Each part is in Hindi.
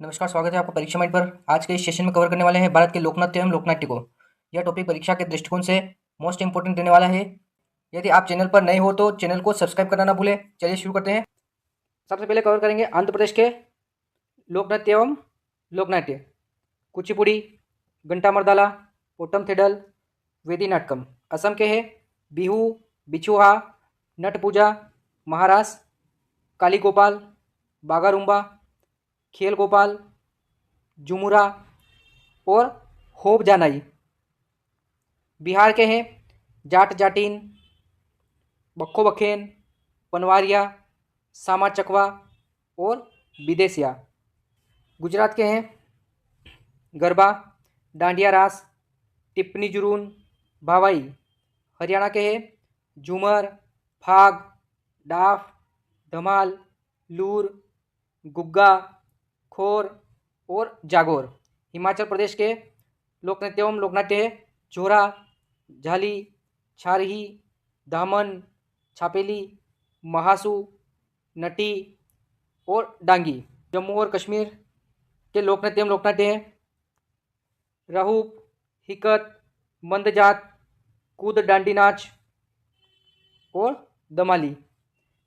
नमस्कार, स्वागत है आपका परीक्षा माइंड पर। आज के इस सेशन में कवर करने वाले हैं भारत के लोकनृत्य एवं लोकनाट्य को। यह टॉपिक परीक्षा के दृष्टिकोण से मोस्ट इंपोर्टेंट रहने वाला है। यदि आप चैनल पर नए हो तो चैनल को सब्सक्राइब करना ना भूलें। चलिए शुरू करते हैं। सबसे पहले कवर करेंगे आंध्र प्रदेश के लोकनृत्य एवं लोकनाट्य। कुचिपुड़ी, घंटा मर्दाला, ओटम थेडल, वेदी नाटकम। असम के हैं बिहू, बिछुहा, नट पूजा, महारास, काली गोपाल, बागारुम्बा, खेल गोपाल, जुमुरा और होब जानाई। बिहार के हैं जाट जाटीन, बख्खो बखेन, पनवारिया, सामा चकवा और विदेशिया। गुजरात के हैं गरबा, डांडिया रास, टिप्पणी जुरून, भावाई। हरियाणा के हैं झूमर, फाग, डाफ, धमाल, लूर, गुग्गा, खोर और जागोर। हिमाचल प्रदेश के लोकनृत्य एवं लोकनाट्य है जोरा, झाली, छारही, दामन, छापेली, महासू, नटी और डांगी। जम्मू और कश्मीर के लोकनृत्य एवं लोकनाट्य है रहूप, हिकत, मंदजात, कूद डांडी नाच और दमाली।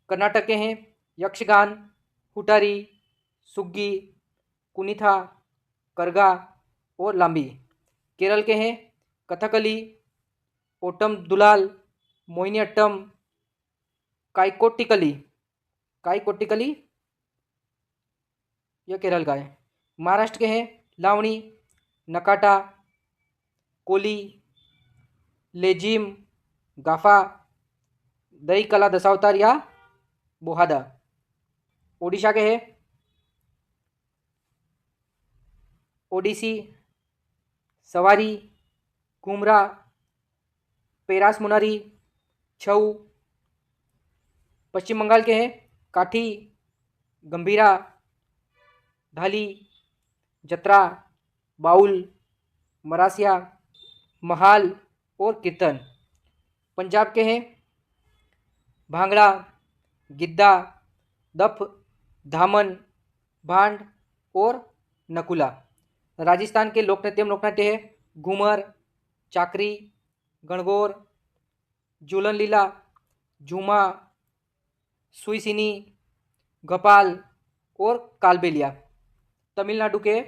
कर्नाटक के हैं यक्षगान, हुटारी, सुग्गी, कुनिथा, करगा और लांबी। केरल के हैं कथकली, ओटम दुलाल, मोहिनीअट्टम, काइकोटिकली। काइकोटिकली यह केरल का है। महाराष्ट्र के हैं लावणी, नकाटा, कोली, लेजिम, गाफा, दई कला दशावतार या बोहादा। ओडिशा के हैं ओडिसी, सवारी, घुमरा, पेरास मुनारी, छऊ। पश्चिम बंगाल के हैं काठी, गंभीरा, ढाली, जत्रा, बाउल, मरासिया, महाल और कीर्तन। पंजाब के हैं भांगड़ा, गिद्दा, दफ, धामन, भांड और नकुला। राजस्थान के लोकनृत्य एवं लोकनाट्य है घूमर, चाकरी, गणगौर, झूलन लीला, झूमा, सुईसिनी, गपाल और कालबेलिया। तमिलनाडु के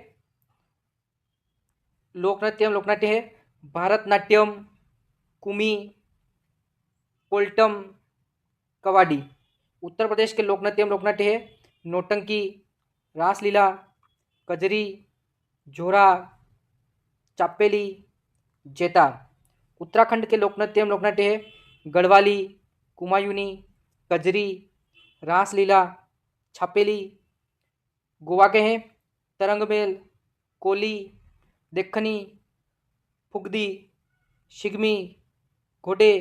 लोकनृत्य एवं लोकनाट्य है भारतनाट्यम, कुमी, कोल्टम, कवाडी। उत्तर प्रदेश के लोकनृत्य एवं लोकनाट्य है नौटंकी, रासलीला, कजरी, झोरा, चापेली, जेता। उत्तराखंड के लोकनृत्य एवं लोकनाट्य है गढ़वाली, कुमायूनी, कजरी, रासलीला, छापेली। गोवा के हैं तरंगमेल, कोली, देखनी, फुगदी, शिगमी, घोड़े,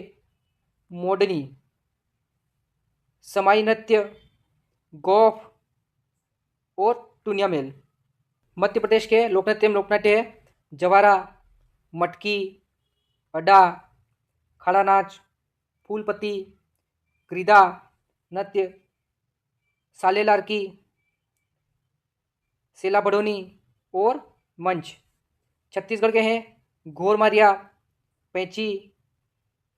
मोडनी। समाई नृत्य, गौफ और टूनिया मेल। मध्य प्रदेश के लोकनृत्य एवं लोकनाट्य है जवारा, मटकी, अड्डा, खड़ा नाच, फूलपति, क्रीदा नृत्य, सालेलारकी, सेला बड़ोनी और मंच। छत्तीसगढ़ के हैं घोरमारिया, पैंची,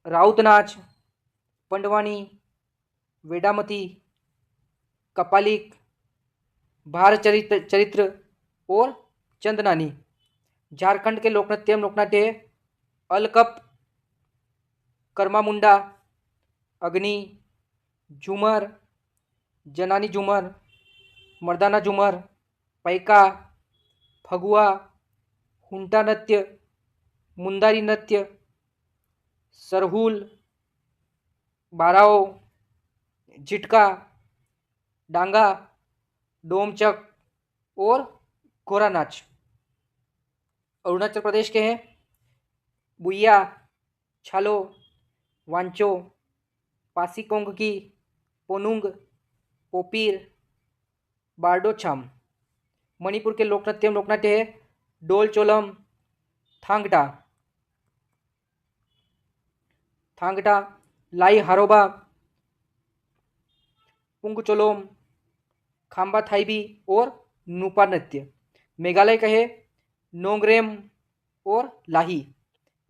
राउत नाच, पंडवानी, वेडामती, कपालिक, भार चरित्र और चंदनानी। झारखंड के लोकनृत्य एवं लोकनाट्य है अलकप, कर्मा मुंडा, अग्नि, झूमर, जनानी झूमर, मर्दाना झूमर, पैका, फगुआ, हुंटा नृत्य, मुंदारी नृत्य, सरहुल, बाराओ, झिटका, डांगा, डोमचक और घोड़ा नाच। अरुणाचल प्रदेश के हैं बुइया, छालो, वांचो, पासीकोंगकी, पोनुंग, पोपीर, बारडोछाम। मणिपुर के लोकनृत्य एवं लोकनाट्य है डोलचोलम, थांगटा, थांगटा, लाई हारोबा, पुंगचोलोम, खाम्बा थाईबी और नुपा नृत्य। मेघालय के है नोंगरेम और लाही।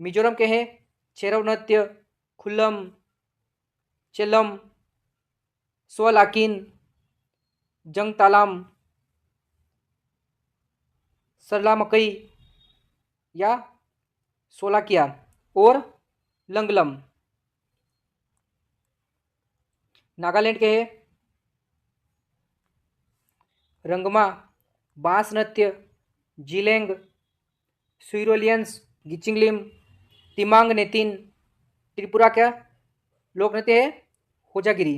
मिजोरम के है छेरव नृत्य, खुल्लम, चेलम, सोलाकिन, जंगतालाम, सरला मकई या सोलाकिया और लंगलम। नागालैंड के है रंगमा, बांस नृत्य, जिलेंग, सुइरोलियंस, गिचिंगलिम, तिमांग नेतिन। त्रिपुरा का लोक नृत्य है होजागिरी।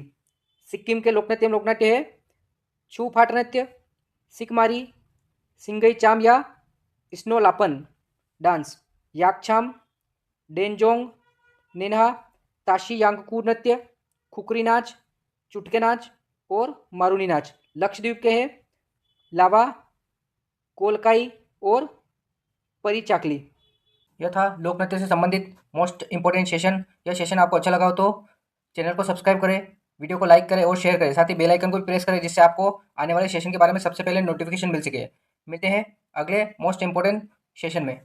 सिक्किम के लोक नृत्य है छू फाट नृत्य, सिकमारी, सिंगई चाम या स्नो लापन डांस, याकछाम, डेनजोंग, नेन्हा, ताशी यांगकू नृत्य, खुकरी नाच, चुटके नाच और मारूनी नाच। लक्षद्वीप के हैं लावा, कोलकाई और परिचाकली। यह था लोक नृत्य से संबंधित मोस्ट इंपोर्टेंट सेशन। यह सेशन आपको अच्छा लगा हो तो चैनल को सब्सक्राइब करें, वीडियो को लाइक करें और शेयर करें, साथ ही बेल आइकन को भी प्रेस करें जिससे आपको आने वाले सेशन के बारे में सबसे पहले नोटिफिकेशन मिल सके। मिलते हैं अगले मोस्ट इंपोर्टेंट सेशन में।